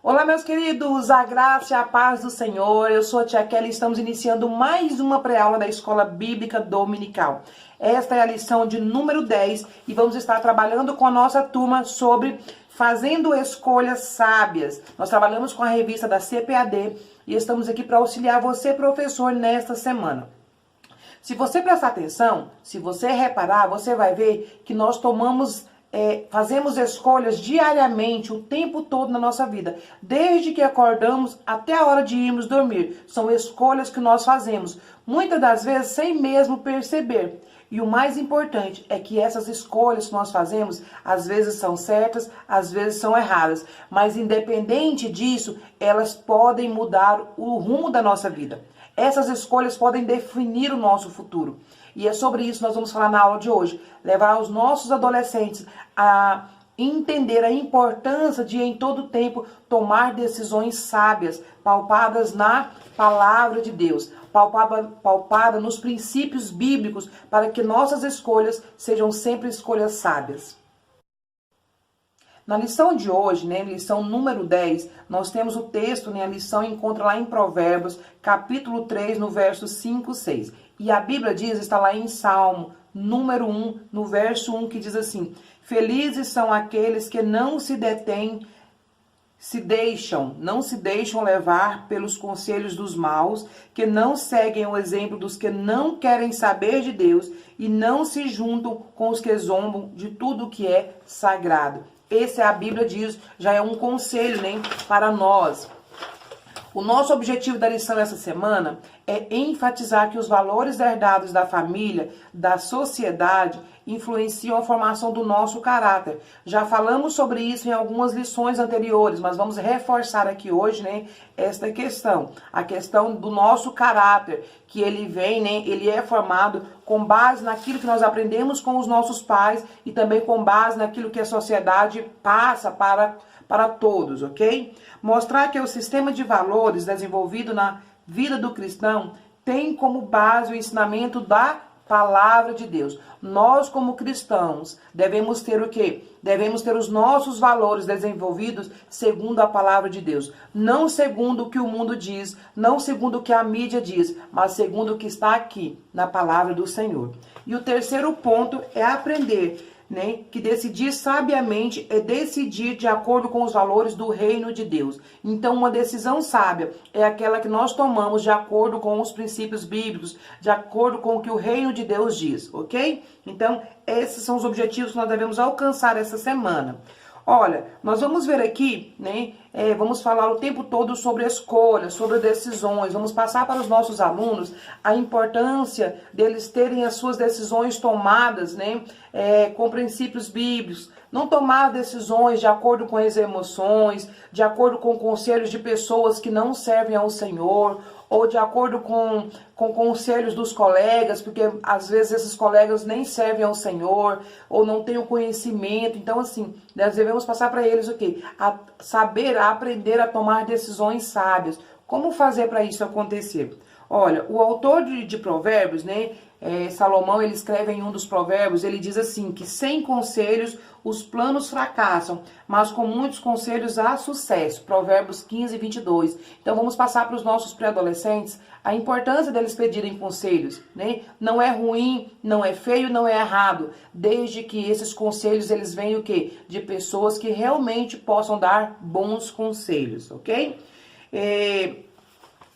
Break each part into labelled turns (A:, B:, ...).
A: Olá, meus queridos, a graça e a paz do Senhor. Eu sou a Tia Kelly e estamos iniciando mais uma pré-aula da Escola Bíblica Dominical. Esta é a lição de número 10 e vamos estar trabalhando com a nossa turma sobre fazendo escolhas sábias. Nós trabalhamos com a revista da CPAD e estamos aqui para auxiliar você, professor, nesta semana. Se você prestar atenção, se você reparar, você vai ver que nós fazemos escolhas diariamente, o tempo todo na nossa vida. Desde que acordamos até a hora de irmos dormir. São escolhas que nós fazemos, muitas das vezes sem mesmo perceber. E o mais importante é que essas escolhas que nós fazemos, às vezes são certas, às vezes são erradas. Mas independente disso, elas podem mudar o rumo da nossa vida. Essas escolhas podem definir o nosso futuro. E é sobre isso que nós vamos falar na aula de hoje. Levar os nossos adolescentes a entender a importância de, em todo tempo, tomar decisões sábias, paupadas na palavra de Deus, paupada nos princípios bíblicos, para que nossas escolhas sejam sempre escolhas sábias. Na lição de hoje, lição número 10, nós temos o texto, a lição encontra lá em Provérbios, capítulo 3, no verso 5 e 6. E a Bíblia diz, está lá em Salmo, número 1, no verso 1, que diz assim: felizes são aqueles que não se deixam levar pelos conselhos dos maus, que não seguem o exemplo dos que não querem saber de Deus e não se juntam com os que zombam de tudo que é sagrado. Esse a Bíblia diz, já é um conselho, para nós. O nosso objetivo da lição essa semana é enfatizar que os valores herdados da família, da sociedade, influenciam a formação do nosso caráter. Já falamos sobre isso em algumas lições anteriores, mas vamos reforçar aqui hoje, esta questão. A questão do nosso caráter, que ele é formado com base naquilo que nós aprendemos com os nossos pais e também com base naquilo que a sociedade passa para todos, ok? Mostrar que o sistema de valores desenvolvido na vida do cristão tem como base o ensinamento da palavra de Deus. Nós, como cristãos, devemos ter o quê? Devemos ter os nossos valores desenvolvidos segundo a palavra de Deus. Não segundo o que o mundo diz, não segundo o que a mídia diz, mas segundo o que está aqui na palavra do Senhor. E o terceiro ponto é aprender, que decidir sabiamente é decidir de acordo com os valores do reino de Deus. Então, uma decisão sábia é aquela que nós tomamos de acordo com os princípios bíblicos, de acordo com o que o reino de Deus diz, ok? Então, esses são os objetivos que nós devemos alcançar essa semana. Olha, nós vamos ver aqui, vamos falar o tempo todo sobre escolhas, sobre decisões. Vamos passar para os nossos alunos a importância deles terem as suas decisões tomadas, com princípios bíblicos. Não tomar decisões de acordo com as emoções, de acordo com conselhos de pessoas que não servem ao Senhor, ou de acordo com conselhos dos colegas, porque às vezes esses colegas nem servem ao Senhor, ou não têm o conhecimento. Então, assim, nós devemos passar para eles o quê? A aprender a tomar decisões sábias. Como fazer para isso acontecer? Olha, o autor de Provérbios, Salomão, ele escreve em um dos provérbios, ele diz assim, que sem conselhos os planos fracassam, mas com muitos conselhos há sucesso. Provérbios 15, 22. Então vamos passar para os nossos pré-adolescentes a importância deles pedirem conselhos, Não é ruim, não é feio, não é errado, desde que esses conselhos eles venham o quê? De pessoas que realmente possam dar bons conselhos, ok?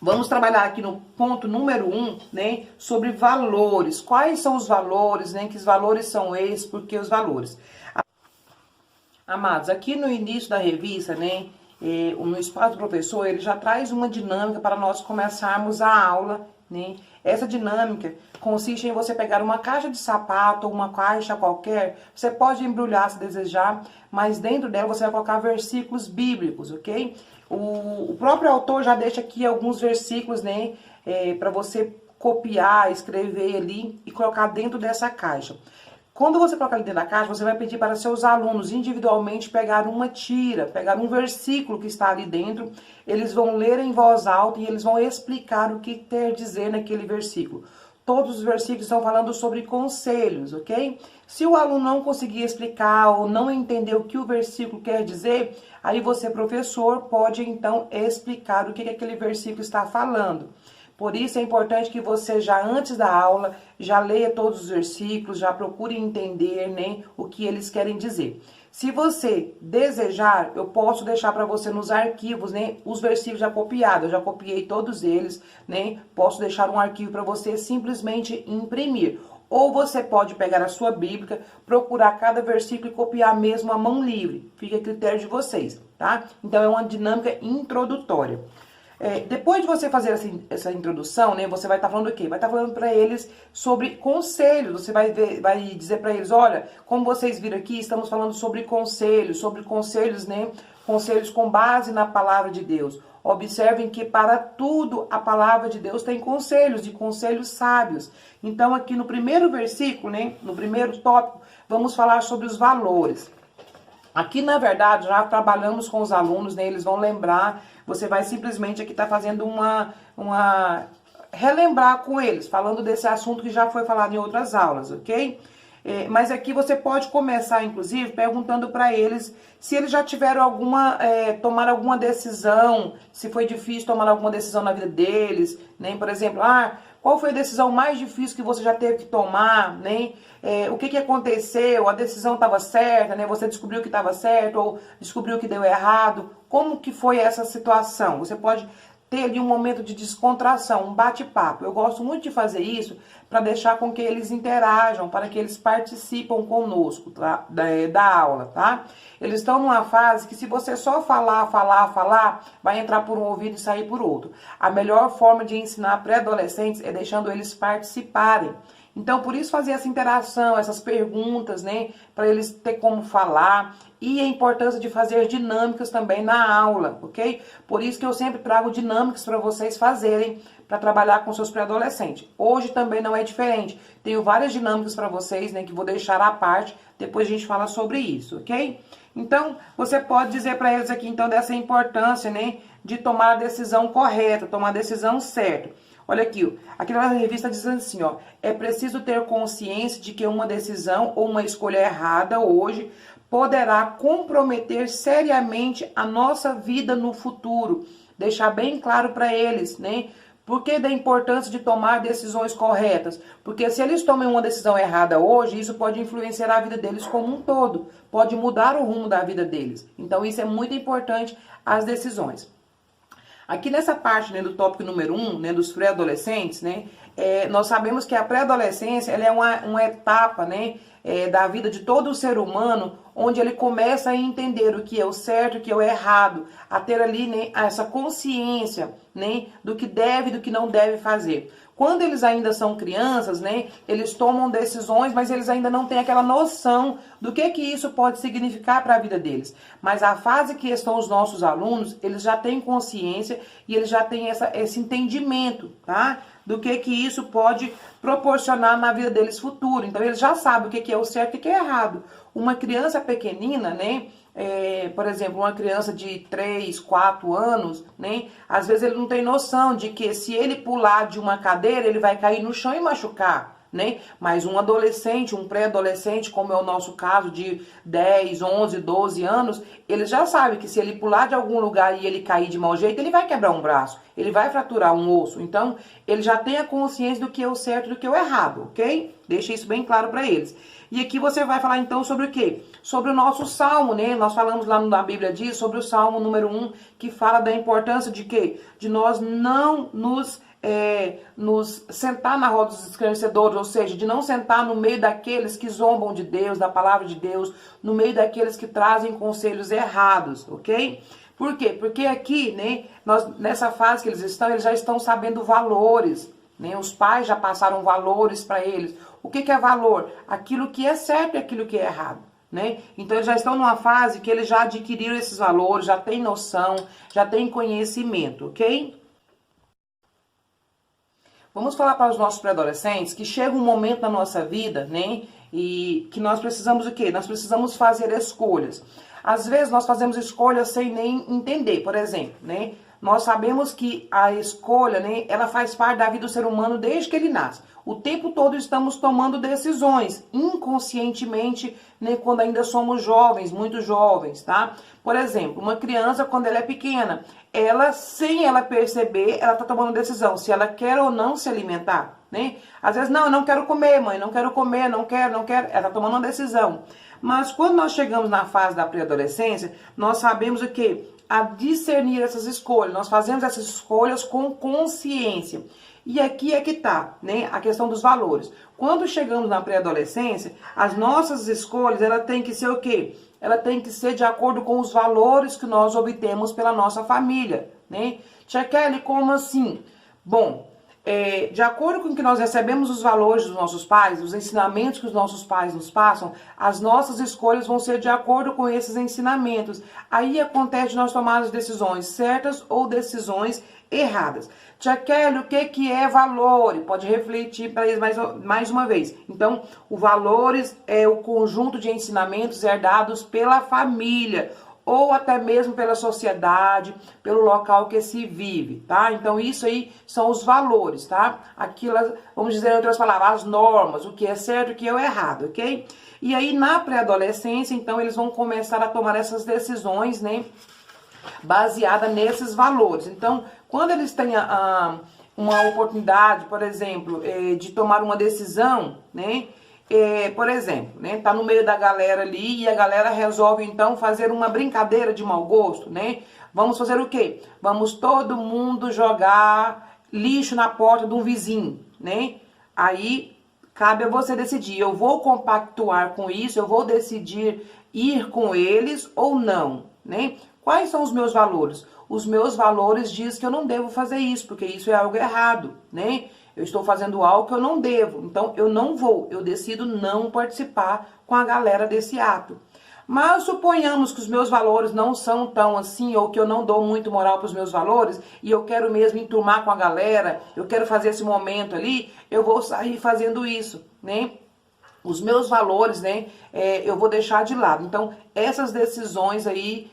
A: Vamos trabalhar aqui no ponto número 1, sobre valores. Quais são os valores, Que os valores são esses, por que os valores? Amados, aqui no início da revista, no espaço do professor, ele já traz uma dinâmica para nós começarmos a aula, Essa dinâmica consiste em você pegar uma caixa de sapato ou uma caixa qualquer, você pode embrulhar se desejar, mas dentro dela você vai colocar versículos bíblicos, ok? O próprio autor já deixa aqui alguns versículos, para você copiar, escrever ali e colocar dentro dessa caixa. Quando você colocar ali dentro da caixa, você vai pedir para seus alunos individualmente pegar uma tira, pegar um versículo que está ali dentro, eles vão ler em voz alta e eles vão explicar o que quer dizer naquele versículo. todos os versículos estão falando sobre conselhos, ok? Se o aluno não conseguir explicar ou não entender o que o versículo quer dizer, aí você, professor, pode então explicar o que aquele versículo está falando. Por isso é importante que você já antes da aula, já leia todos os versículos, já procure entender, né, o que eles querem dizer. Se você desejar, eu posso deixar para você nos arquivos, né, os versículos já copiados. Eu já copiei todos eles, né? Posso deixar um arquivo para você simplesmente imprimir. Ou você pode pegar a sua Bíblia, procurar cada versículo e copiar mesmo à mão livre. Fica a critério de vocês, tá? Então é uma dinâmica introdutória. Depois de você fazer essa introdução, né, você vai estar falando o quê? Vai estar falando para eles sobre conselhos. Você vai dizer para eles, olha, como vocês viram aqui, estamos falando sobre conselhos, né? Conselhos com base na palavra de Deus. Observem que para tudo a palavra de Deus tem conselhos, e conselhos sábios. Então aqui no primeiro versículo, né, no primeiro tópico, vamos falar sobre os valores. Aqui, na verdade, já trabalhamos com os alunos, né? Eles vão lembrar, você vai simplesmente aqui estar fazendo relembrar com eles, falando desse assunto que já foi falado em outras aulas, ok? Mas aqui você pode começar, inclusive, perguntando para eles se eles já tiveram tomar alguma decisão, se foi difícil tomar alguma decisão na vida deles, né? Por exemplo, qual foi a decisão mais difícil que você já teve que tomar, né? O que aconteceu? A decisão estava certa, né? Você descobriu que estava certo ou descobriu que deu errado? Como que foi essa situação? Você pode ter ali um momento de descontração, um bate-papo. Eu gosto muito de fazer isso para deixar com que eles interajam, para que eles participam conosco, tá? da aula, tá? Eles estão numa fase que se você só falar, vai entrar por um ouvido e sair por outro. A melhor forma de ensinar pré-adolescentes é deixando eles participarem. Então, por isso fazer essa interação, essas perguntas, né, para eles ter como falar, e a importância de fazer dinâmicas também na aula, ok? Por isso que eu sempre trago dinâmicas para vocês fazerem, para trabalhar com seus pré-adolescentes. Hoje também não é diferente. Tenho várias dinâmicas para vocês, né, que vou deixar à parte, depois a gente fala sobre isso, ok? Então, você pode dizer para eles aqui, então, dessa importância, né, de tomar a decisão correta, tomar a decisão certa. Olha aqui, aqui na revista diz assim, ó, é preciso ter consciência de que uma decisão ou uma escolha errada hoje poderá comprometer seriamente a nossa vida no futuro. Deixar bem claro para eles, né? Por que da importância de tomar decisões corretas? Porque se eles tomam uma decisão errada hoje, isso pode influenciar a vida deles como um todo. Pode mudar o rumo da vida deles. Então isso é muito importante, as decisões. Aqui nessa parte, né, do tópico número 1, né, dos pré-adolescentes, né, nós sabemos que a pré-adolescência ela é uma etapa, né, da vida de todo o ser humano, onde ele começa a entender o que é o certo e o que é o errado, a ter ali, né, essa consciência, né, do que deve e do que não deve fazer. Quando eles ainda são crianças, né, eles tomam decisões, mas eles ainda não têm aquela noção do que isso pode significar para a vida deles. Mas a fase que estão os nossos alunos, eles já têm consciência e eles já têm esse entendimento, tá? Do que isso pode proporcionar na vida deles futuro. Então, eles já sabem o que é o certo e o que é errado. Uma criança pequenina, né? Por exemplo, uma criança de 3, 4 anos, né? Às vezes ele não tem noção de que se ele pular de uma cadeira, ele vai cair no chão e machucar, né? Mas um adolescente, um pré-adolescente, como é o nosso caso de 10, 11, 12 anos, ele já sabe que se ele pular de algum lugar e ele cair de mau jeito, ele vai quebrar um braço, ele vai fraturar um osso. Então, ele já tem a consciência do que é o certo e do que é o errado, ok? Deixa isso bem claro para eles. E aqui você vai falar então sobre o quê? Sobre o nosso salmo, né? Nós falamos lá na Bíblia diz sobre o salmo número 1, que fala da importância de quê? De nós não nos sentar na roda dos escarnecedores, ou seja, de não sentar no meio daqueles que zombam de Deus, da palavra de Deus, no meio daqueles que trazem conselhos errados, ok? Por quê? Porque aqui, né, nessa fase que eles já estão sabendo valores, né? Os pais já passaram valores para eles. O que é valor? Aquilo que é certo e aquilo que é errado, né? Então eles já estão numa fase que eles já adquiriram esses valores, já têm noção, já têm conhecimento, ok? Vamos falar para os nossos pré-adolescentes que chega um momento na nossa vida, né? E que nós precisamos o quê? Nós precisamos fazer escolhas. Às vezes nós fazemos escolhas sem nem entender, por exemplo, né? Nós sabemos que a escolha, né, ela faz parte da vida do ser humano desde que ele nasce. O tempo todo estamos tomando decisões, inconscientemente, né, quando ainda somos jovens, muito jovens, tá? Por exemplo, uma criança, quando ela é pequena, ela, sem ela perceber, ela tá tomando decisão se ela quer ou não se alimentar, né? Às vezes, não, eu não quero comer, mãe, não quero comer, não quero. Ela tá tomando uma decisão. Mas quando nós chegamos na fase da pré-adolescência, nós sabemos o quê? A discernir essas escolhas. Nós fazemos essas escolhas com consciência. E aqui é que tá, né, a questão dos valores. Quando chegamos na pré-adolescência, as nossas escolhas, ela tem que ser o quê? Ela tem que ser de acordo com os valores que nós obtemos pela nossa família, né? Tia Kelly, como assim? Bom, de acordo com que nós recebemos os valores dos nossos pais, os ensinamentos que os nossos pais nos passam, as nossas escolhas vão ser de acordo com esses ensinamentos. Aí acontece nós tomarmos decisões certas ou decisões erradas. Tia Kelly, o que é valor? Pode refletir para eles mais uma vez. Então, o valores é o conjunto de ensinamentos herdados pela família, ou até mesmo pela sociedade, pelo local que se vive, tá? Então, isso aí são os valores, tá? Aquilo, vamos dizer em outras palavras, as normas, o que é certo e o que é errado, ok? E aí, na pré-adolescência, então, eles vão começar a tomar essas decisões, né? Baseada nesses valores. Então, quando eles têm uma oportunidade, por exemplo, de tomar uma decisão, né? Por exemplo, né, tá no meio da galera ali e a galera resolve então fazer uma brincadeira de mau gosto, né? Vamos fazer o quê? Vamos todo mundo jogar lixo na porta de um vizinho, né? Aí cabe a você decidir, eu vou compactuar com isso, eu vou decidir ir com eles ou não, né? Quais são os meus valores? Os meus valores dizem que eu não devo fazer isso, porque isso é algo errado, né? Eu estou fazendo algo que eu não devo, então eu não vou, eu decido não participar com a galera desse ato. Mas suponhamos que os meus valores não são tão assim, ou que eu não dou muito moral para os meus valores, e eu quero mesmo enturmar com a galera, eu quero fazer esse momento ali, eu vou sair fazendo isso, né? Os meus valores, né, eu vou deixar de lado. Então, essas decisões aí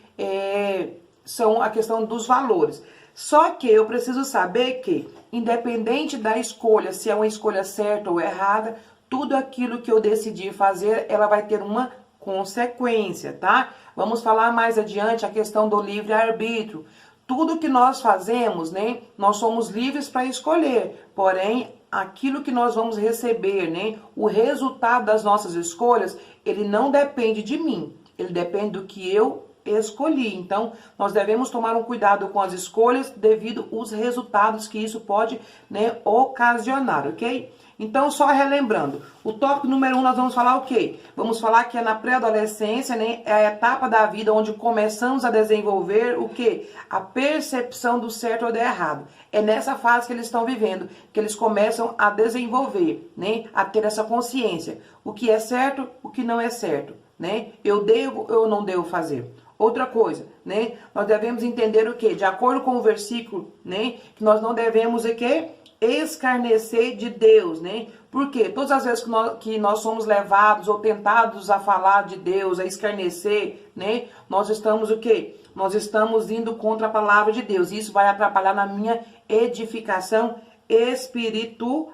A: são a questão dos valores. Só que eu preciso saber que, independente da escolha, se é uma escolha certa ou errada, tudo aquilo que eu decidir fazer, ela vai ter uma consequência, tá? Vamos falar mais adiante a questão do livre-arbítrio. Tudo que nós fazemos, né, nós somos livres para escolher, porém, aquilo que nós vamos receber, né, o resultado das nossas escolhas, ele não depende de mim, ele depende do que eu escolhi. Então, nós devemos tomar um cuidado com as escolhas devido aos resultados que isso pode, né, ocasionar, ok? Então, só relembrando, o tópico número 1 nós vamos falar o quê? Vamos falar que é na pré-adolescência, né, é a etapa da vida onde começamos a desenvolver o quê? A percepção do certo ou do errado. É nessa fase que eles estão vivendo, que eles começam a desenvolver, né, a ter essa consciência. O que é certo, o que não é certo, né? Eu devo ou eu não devo fazer? Outra coisa, né? Nós devemos entender o quê? De acordo com o versículo, né? Que nós não devemos o quê? Escarnecer de Deus, né? Porque todas as vezes que nós somos levados ou tentados a falar de Deus, a escarnecer, né? Nós estamos o quê? Nós estamos indo contra a palavra de Deus. Isso vai atrapalhar na minha edificação espiritual,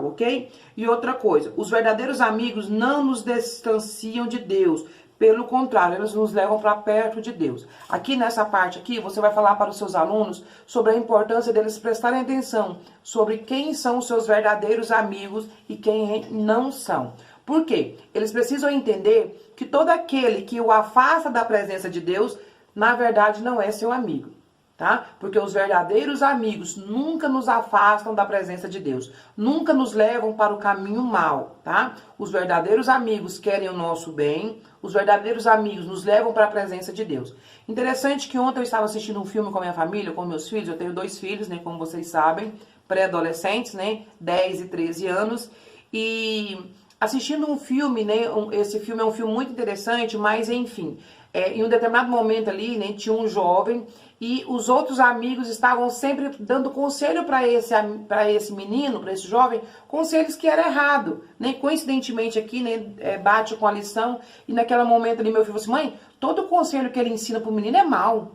A: ok? E outra coisa, os verdadeiros amigos não nos distanciam de Deus. Pelo contrário, eles nos levam para perto de Deus. Aqui nessa parte aqui, você vai falar para os seus alunos sobre a importância deles prestarem atenção sobre quem são os seus verdadeiros amigos e quem não são. Por quê? Eles precisam entender que todo aquele que o afasta da presença de Deus, na verdade, não é seu amigo. Tá? Porque os verdadeiros amigos nunca nos afastam da presença de Deus, nunca nos levam para o caminho mau, tá? Os verdadeiros amigos querem o nosso bem, os verdadeiros amigos nos levam para a presença de Deus. Interessante que ontem eu estava assistindo um filme com a minha família, com meus filhos, eu tenho 2 filhos, né, como vocês sabem, pré-adolescentes, né, 10 e 13 anos, e assistindo um filme, né, esse filme é um filme muito interessante, mas enfim, em um determinado momento ali, né, tinha um jovem e os outros amigos estavam sempre dando conselho para esse menino, para esse jovem, conselhos que era errado, né? Coincidentemente aqui, né, bate com a lição e naquele momento ali meu filho falou assim, mãe, todo conselho que ele ensina pro menino é mau.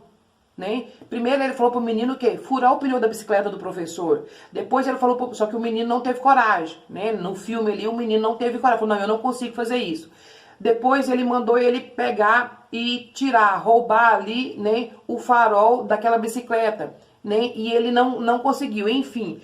A: né? Primeiro ele falou pro menino o quê? Furar o pneu da bicicleta do professor. Depois ele falou, só que o menino não teve coragem, né? No filme ali o menino não teve coragem, falou, não, eu não consigo fazer isso. Depois ele mandou ele pegar e tirar, roubar ali, né, o farol daquela bicicleta, né? E ele não conseguiu, enfim.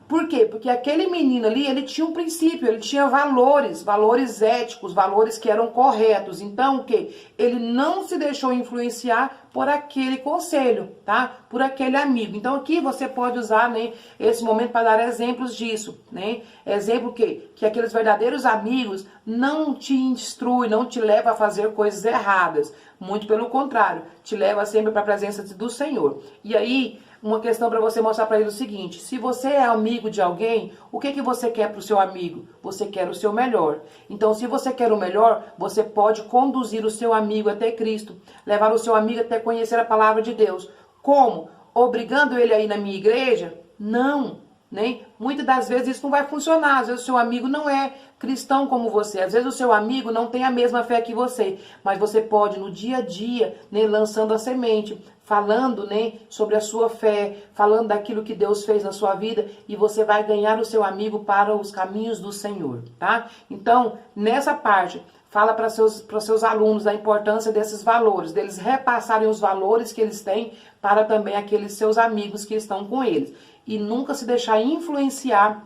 A: Por quê? Porque aquele menino ali, ele tinha um princípio, ele tinha valores éticos, valores que eram corretos. Então, o quê? Ele não se deixou influenciar por aquele conselho, tá? Por aquele amigo. Então, aqui você pode usar, né, esse momento para dar exemplos disso, né? Exemplo que aqueles verdadeiros amigos não te instruem, não te levam a fazer coisas erradas. Muito pelo contrário, te leva sempre para a presença do Senhor. E aí, uma questão para você mostrar para ele o seguinte: se você é amigo de alguém, o que você quer para o seu amigo? Você quer o seu melhor. Então, se você quer o melhor, você pode conduzir o seu amigo até Cristo, levar o seu amigo até conhecer a palavra de Deus. Como? Obrigando ele a ir na minha igreja? Não, né? Muitas das vezes isso não vai funcionar. Às vezes o seu amigo não é cristão como você. Às vezes o seu amigo não tem a mesma fé que você. Mas você pode, no dia a dia, né, lançando a semente, falando, né, sobre a sua fé, falando daquilo que Deus fez na sua vida, e você vai ganhar o seu amigo para os caminhos do Senhor, tá? Então, nessa parte, fala para seus alunos da importância desses valores, deles repassarem os valores que eles têm para também aqueles seus amigos que estão com eles. E nunca se deixar influenciar.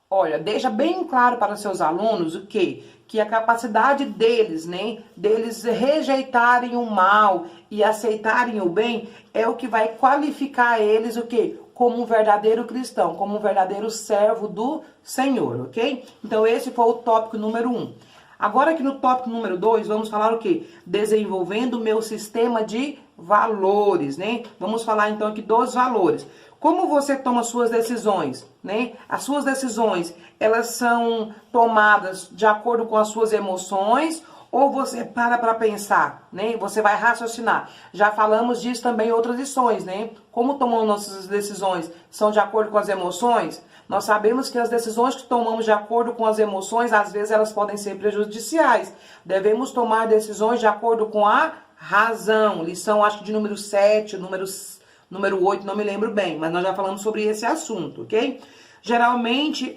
A: Olha, deixa bem claro para seus alunos o quê? Que a capacidade deles, né, deles rejeitarem o mal e aceitarem o bem é o que vai qualificar eles o quê? Como um verdadeiro cristão, como um verdadeiro servo do Senhor, ok? Então esse foi o tópico número 1. Agora aqui no tópico número 2, vamos falar o quê? Desenvolvendo o meu sistema de valores, né? Vamos falar então aqui dos valores. Como você toma suas decisões, né? As suas decisões, elas são tomadas de acordo com as suas emoções ou você para pensar, né? Você vai raciocinar. Já falamos disso também em outras lições, né? Como tomamos nossas decisões são de acordo com as emoções? Nós sabemos que as decisões que tomamos de acordo com as emoções, às vezes elas podem ser prejudiciais. Devemos tomar decisões de acordo com a razão. Lição, acho que de número 7, número 8, não me lembro bem, mas nós já falamos sobre esse assunto, ok? Geralmente,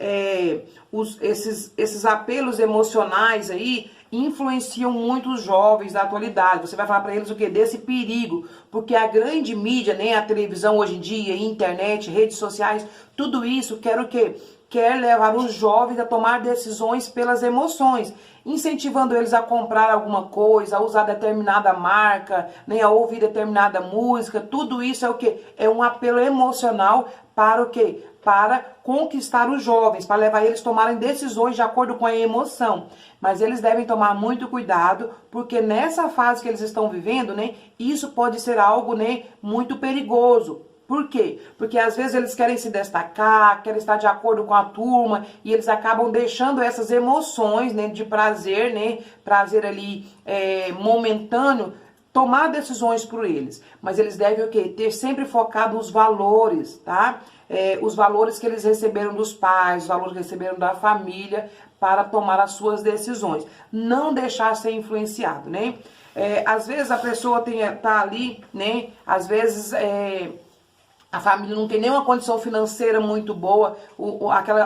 A: esses apelos emocionais aí influenciam muito os jovens da atualidade. Você vai falar para eles o quê? Desse perigo, porque a grande mídia, né, a televisão hoje em dia, internet, redes sociais, tudo isso quer o quê? Quer levar os jovens a tomar decisões pelas emoções, incentivando eles a comprar alguma coisa, a usar determinada marca, né, a ouvir determinada música. Tudo isso é o quê? É um apelo emocional para o quê? Para conquistar os jovens, para levar eles a tomarem decisões de acordo com a emoção. Mas eles devem tomar muito cuidado, porque nessa fase que eles estão vivendo, né, isso pode ser algo, né, muito perigoso. Por quê? Porque às vezes eles querem se destacar, querem estar de acordo com a turma e eles acabam deixando essas emoções, né, de prazer, né, prazer ali momentâneo, tomar decisões por eles. Mas eles devem o quê? Ter sempre focado os valores, tá? Os valores que eles receberam dos pais, os valores que receberam da família para tomar as suas decisões. Não deixar ser influenciado, né? Às vezes a pessoa tá ali, né? Às vezes a família não tem nenhuma condição financeira muito boa,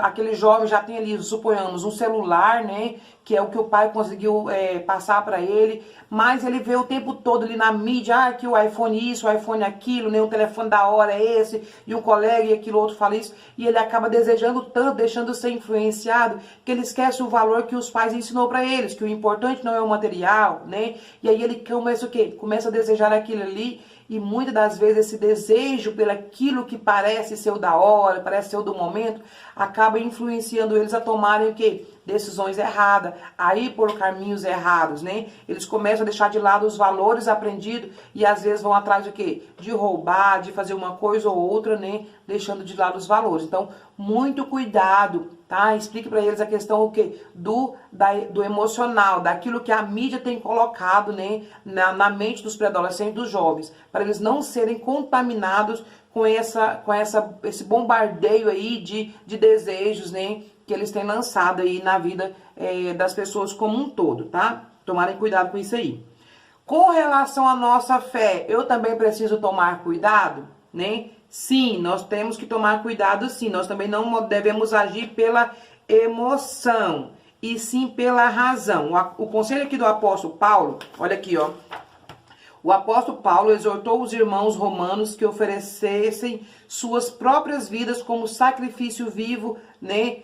A: aquele jovem já tem ali, suponhamos, um celular, né, que é o que o pai conseguiu passar para ele, mas ele vê o tempo todo ali na mídia, que o iPhone isso, o iPhone aquilo, né, o telefone da hora é esse, e um colega e aquilo outro fala isso, e ele acaba desejando tanto, deixando ser influenciado, que ele esquece o valor que os pais ensinou para eles, que o importante não é o material, né, e aí ele começa o quê? Começa a desejar aquilo ali. E muitas das vezes esse desejo pelaquilo que parece ser o da hora, parece ser o do momento, acaba influenciando eles a tomarem o quê? Decisões erradas, a ir por caminhos errados, né? Eles começam a deixar de lado os valores aprendidos e às vezes vão atrás de quê? De roubar, de fazer uma coisa ou outra, né? Deixando de lado os valores. Então, muito cuidado, tá? Explique para eles a questão o quê? Do emocional, daquilo que a mídia tem colocado, né? Na mente dos pré-adolescentes, dos jovens, para eles não serem contaminados com esse bombardeio aí de desejos, né? Que eles têm lançado aí na vida das pessoas como um todo, tá? Tomarem cuidado com isso aí. Com relação à nossa fé, eu também preciso tomar cuidado, né? Sim, nós temos que tomar cuidado, sim. Nós também não devemos agir pela emoção, e sim pela razão. O conselho aqui do apóstolo Paulo, olha aqui, ó. O apóstolo Paulo exortou os irmãos romanos que oferecessem suas próprias vidas como sacrifício vivo, né,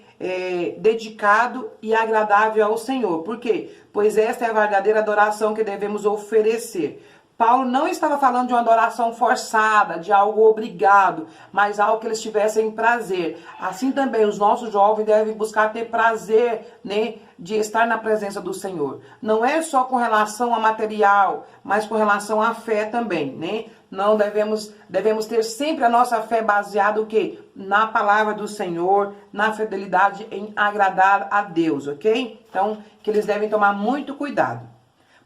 A: dedicado e agradável ao Senhor. Por quê? Pois esta é a verdadeira adoração que devemos oferecer. Paulo não estava falando de uma adoração forçada, de algo obrigado, mas algo que eles tivessem prazer. Assim também os nossos jovens devem buscar ter prazer, né, de estar na presença do Senhor. Não é só com relação a material, mas com relação à fé também, né? Não devemos ter sempre a nossa fé baseada o quê? Na palavra do Senhor, na fidelidade em agradar a Deus, ok? Então, que eles devem tomar muito cuidado.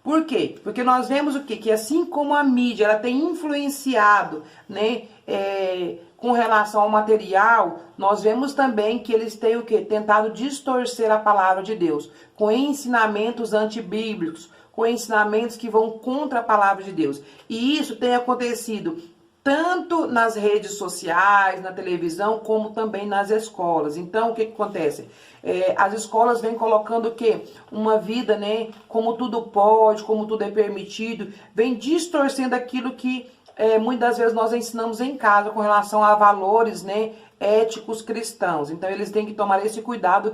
A: Por quê? Porque nós vemos o quê? Que assim como a mídia ela tem influenciado, né, com relação ao material, nós vemos também que eles têm o quê? Tentado distorcer a palavra de Deus, com ensinamentos antibíblicos, com ensinamentos que vão contra a palavra de Deus. E isso tem acontecido tanto nas redes sociais, na televisão, como também nas escolas. Então, o que acontece? As escolas vêm colocando o quê? Uma vida, né? Como tudo pode, como tudo é permitido, vem distorcendo aquilo que muitas vezes nós ensinamos em casa com relação a valores, né, éticos cristãos. Então eles têm que tomar esse cuidado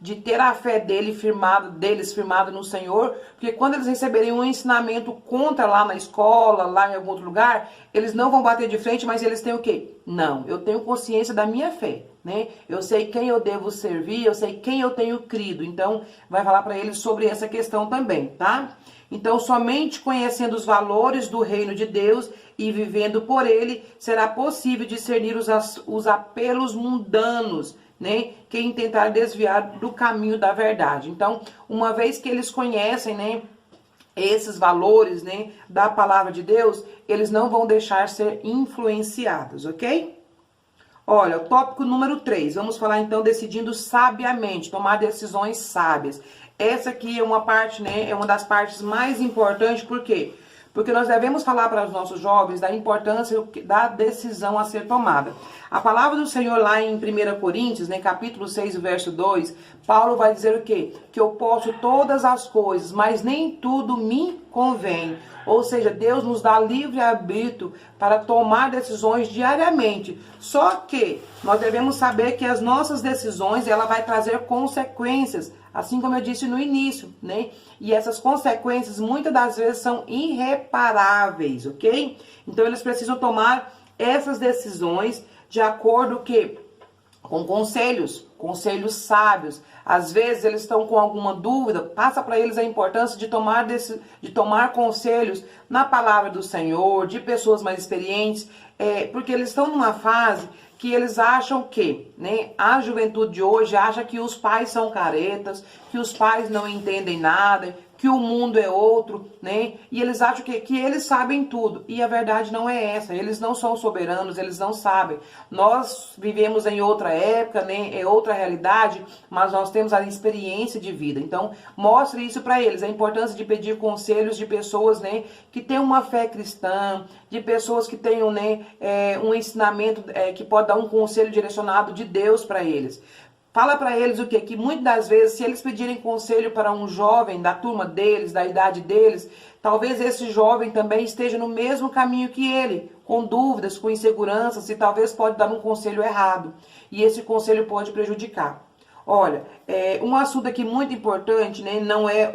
A: de ter a fé deles firmada no Senhor, porque quando eles receberem um ensinamento contra lá na escola, lá em algum outro lugar, eles não vão bater de frente, mas eles têm o quê? Não, eu tenho consciência da minha fé, né? Eu sei quem eu devo servir, eu sei quem eu tenho crido. Então vai falar para eles sobre essa questão também, tá? Então, somente conhecendo os valores do reino de Deus e vivendo por ele, será possível discernir os apelos mundanos, né? Quem tentar desviar do caminho da verdade. Então, uma vez que eles conhecem, né, esses valores, né, da palavra de Deus, eles não vão deixar ser influenciados, ok? Olha, o tópico número 3, vamos falar então decidindo sabiamente, tomar decisões sábias. Essa aqui é uma parte, né, é uma das partes mais importantes, por quê? Porque nós devemos falar para os nossos jovens da importância da decisão a ser tomada. A palavra do Senhor lá em 1 Coríntios, né, capítulo 6, verso 2, Paulo vai dizer o quê? Que eu posso todas as coisas, mas nem tudo me convém. Ou seja, Deus nos dá livre-arbítrio para tomar decisões diariamente. Só que nós devemos saber que as nossas decisões, ela vai trazer consequências, assim como eu disse no início, né? E essas consequências muitas das vezes são irreparáveis, ok? Então eles precisam tomar essas decisões de acordo com conselhos sábios. Às vezes eles estão com alguma dúvida, passa para eles a importância de tomar conselhos na palavra do Senhor, de pessoas mais experientes, porque eles estão numa fase que eles acham que, né, a juventude de hoje acha que os pais são caretas, que os pais não entendem nada, que o mundo é outro, né? E eles acham que eles sabem tudo. E a verdade não é essa. Eles não são soberanos, eles não sabem. Nós vivemos em outra época, né? É outra realidade, mas nós temos a experiência de vida. Então, mostre isso para eles. A importância de pedir conselhos de pessoas, né, que têm uma fé cristã, de pessoas que tenham, né, um ensinamento que pode dar um conselho direcionado de Deus para eles. Fala para eles o quê? Que muitas das vezes, se eles pedirem conselho para um jovem da turma deles, da idade deles, talvez esse jovem também esteja no mesmo caminho que ele, com dúvidas, com inseguranças, e talvez pode dar um conselho errado. E esse conselho pode prejudicar. Olha, um assunto aqui muito importante, né? Não é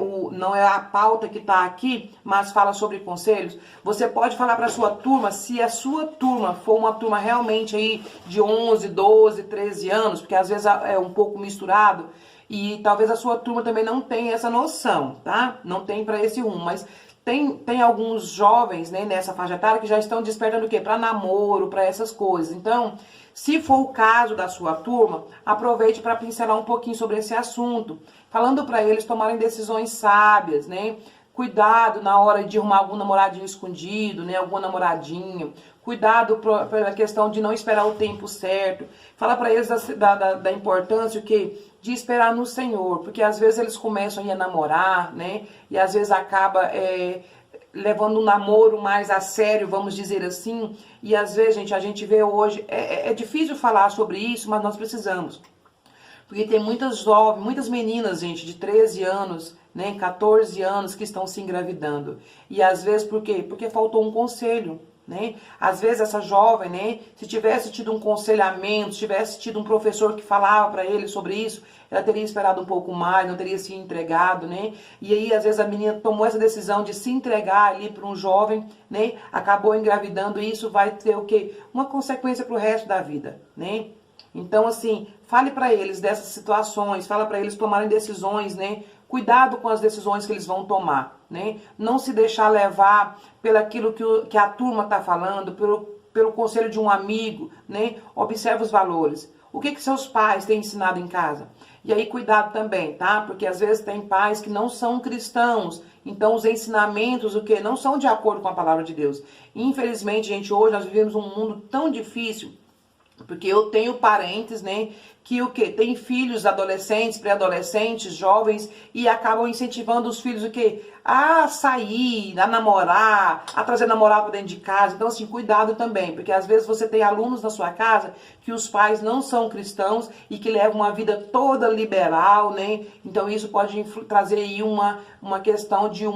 A: a pauta que está aqui, mas fala sobre conselhos. Você pode falar para a sua turma, se a sua turma for uma turma realmente aí de 11, 12, 13 anos, porque às vezes é um pouco misturado, e talvez a sua turma também não tenha essa noção, tá? Não tem para esse rumo, mas tem alguns jovens, né, nessa faixa etária que já estão despertando o quê? Para namoro, para essas coisas. Então, se for o caso da sua turma, aproveite para pincelar um pouquinho sobre esse assunto, falando para eles tomarem decisões sábias, né? Cuidado na hora de arrumar algum namoradinho escondido, né? Alguma namoradinha. Cuidado pela questão de não esperar o tempo certo. Fala para eles da importância de esperar no Senhor, porque às vezes eles começam a namorar, né? E às vezes acaba levando um namoro mais a sério, vamos dizer assim. E às vezes, gente, a gente vê hoje, é difícil falar sobre isso, mas nós precisamos. Porque tem muitas jovens, muitas meninas, gente, de 13 anos, né, 14 anos que estão se engravidando. E às vezes, por quê? Porque faltou um conselho, né? Às vezes essa jovem, né, se tivesse tido um conselhamento, se tivesse tido um professor que falava para ele sobre isso, ela teria esperado um pouco mais, não teria se entregado, né? E aí, às vezes, a menina tomou essa decisão de se entregar ali para um jovem, né? Acabou engravidando, e isso vai ter o quê? Uma consequência para o resto da vida, né? Então, assim, fale para eles dessas situações, fala para eles tomarem decisões, né? Cuidado com as decisões que eles vão tomar, né? Não se deixar levar pelaquilo que a turma está falando, pelo conselho de um amigo, né? Observe os valores. O que seus pais têm ensinado em casa? E aí, cuidado também, tá? Porque às vezes tem pais que não são cristãos, então os ensinamentos, o que? Não são de acordo com a palavra de Deus. Infelizmente, gente, hoje nós vivemos um mundo tão difícil. Porque eu tenho parentes, né, que o quê? Tem filhos adolescentes, pré-adolescentes, jovens, e acabam incentivando os filhos o quê? A sair, a namorar, a trazer namorado para dentro de casa. Então, assim, cuidado também, porque às vezes você tem alunos na sua casa que os pais não são cristãos e que levam uma vida toda liberal, né? Então, isso pode trazer aí uma questão de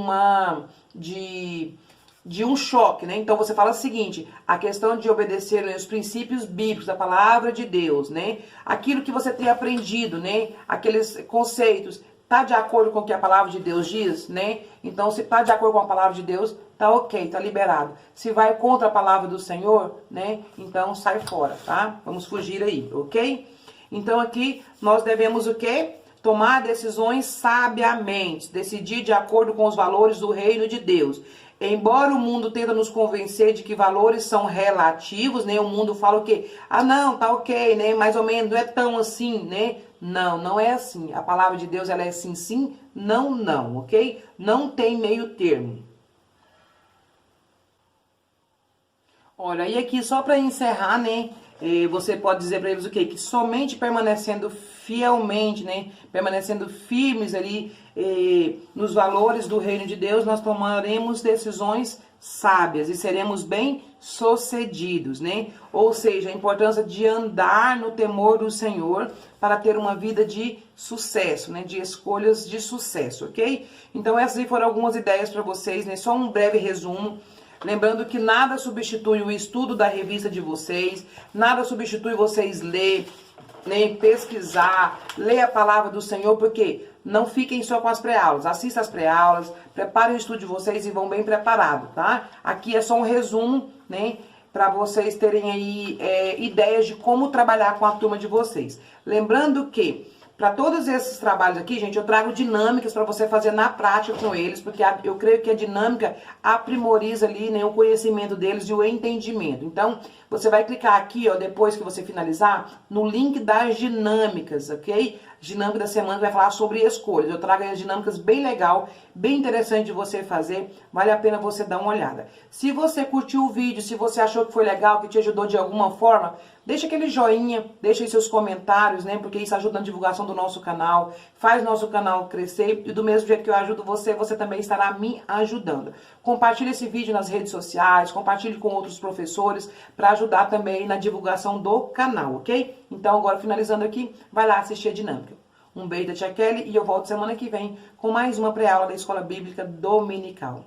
A: um choque, né? Então você fala o seguinte, a questão de obedecer, né, os princípios bíblicos, a palavra de Deus, né? Aquilo que você tem aprendido, né? Aqueles conceitos, tá de acordo com o que a palavra de Deus diz, né? Então se tá de acordo com a palavra de Deus, tá ok, tá liberado. Se vai contra a palavra do Senhor, né? Então sai fora, tá? Vamos fugir aí, ok? Então aqui nós devemos o quê? Tomar decisões sabiamente, decidir de acordo com os valores do reino de Deus. Embora o mundo tenta nos convencer de que valores são relativos, né? O mundo fala o quê? Ah, não, tá ok, né? Mais ou menos, não é tão assim, né? Não, não é assim. A palavra de Deus, ela é sim, sim, não, não, ok? Não tem meio termo. Olha, e aqui só para encerrar, né? Você pode dizer para eles o quê? Que somente permanecendo fielmente, né? Permanecendo firmes ali nos valores do reino de Deus, nós tomaremos decisões sábias e seremos bem-sucedidos, né? Ou seja, a importância de andar no temor do Senhor para ter uma vida de sucesso, né? De escolhas de sucesso, ok? Então essas aí foram algumas ideias para vocês, né? Só um breve resumo. Lembrando que nada substitui o estudo da revista de vocês, nada substitui vocês ler, nem pesquisar, ler a palavra do Senhor, porque não fiquem só com as pré-aulas, assista as pré-aulas, preparem o estudo de vocês e vão bem preparados, tá? Aqui é só um resumo, né, para vocês terem aí ideias de como trabalhar com a turma de vocês. Lembrando que para todos esses trabalhos aqui, gente, eu trago dinâmicas para você fazer na prática com eles, porque eu creio que a dinâmica aprimoriza ali, né, o conhecimento deles e o entendimento. Então, você vai clicar aqui, ó, depois que você finalizar, no link das dinâmicas, ok? Dinâmica da semana vai falar sobre escolhas. Eu trago as dinâmicas bem legal, bem interessante de você fazer. Vale a pena você dar uma olhada. Se você curtiu o vídeo, se você achou que foi legal, que te ajudou de alguma forma, deixa aquele joinha, deixa aí seus comentários, né? Porque isso ajuda na divulgação do nosso canal, faz nosso canal crescer. E do mesmo jeito que eu ajudo você, você também estará me ajudando. Compartilhe esse vídeo nas redes sociais, compartilhe com outros professores para ajudar também na divulgação do canal, ok? Então, agora finalizando aqui, vai lá assistir a dinâmica. Um beijo da Tia Kelly e eu volto semana que vem com mais uma pré-aula da Escola Bíblica Dominical.